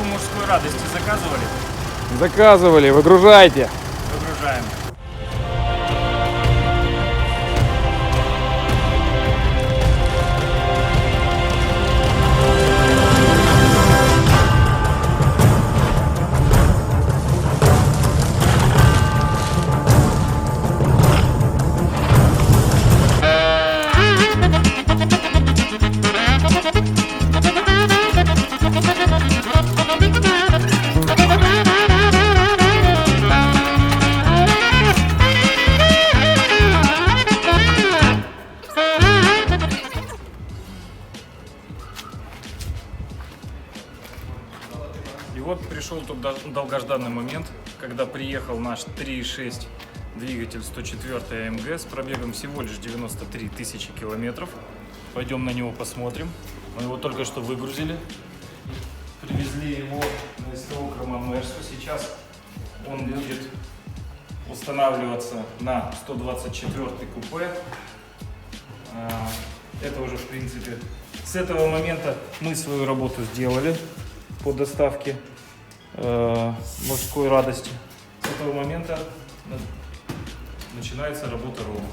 мужской радости заказывали? Заказывали, выгружайте. Выгружаем. И вот пришел тот долгожданный момент, когда приехал наш 3.6 двигатель 104 АМГ с пробегом всего лишь 93 тысячи километров. Пойдем на него посмотрим. Мы его только что выгрузили. Привезли его на СТО Крамамерсу. Сейчас он будет устанавливаться на 124 купе. Это уже, в принципе, с этого момента мы свою работу сделали по доставке мужской радости. С этого момента начинается работа ровно.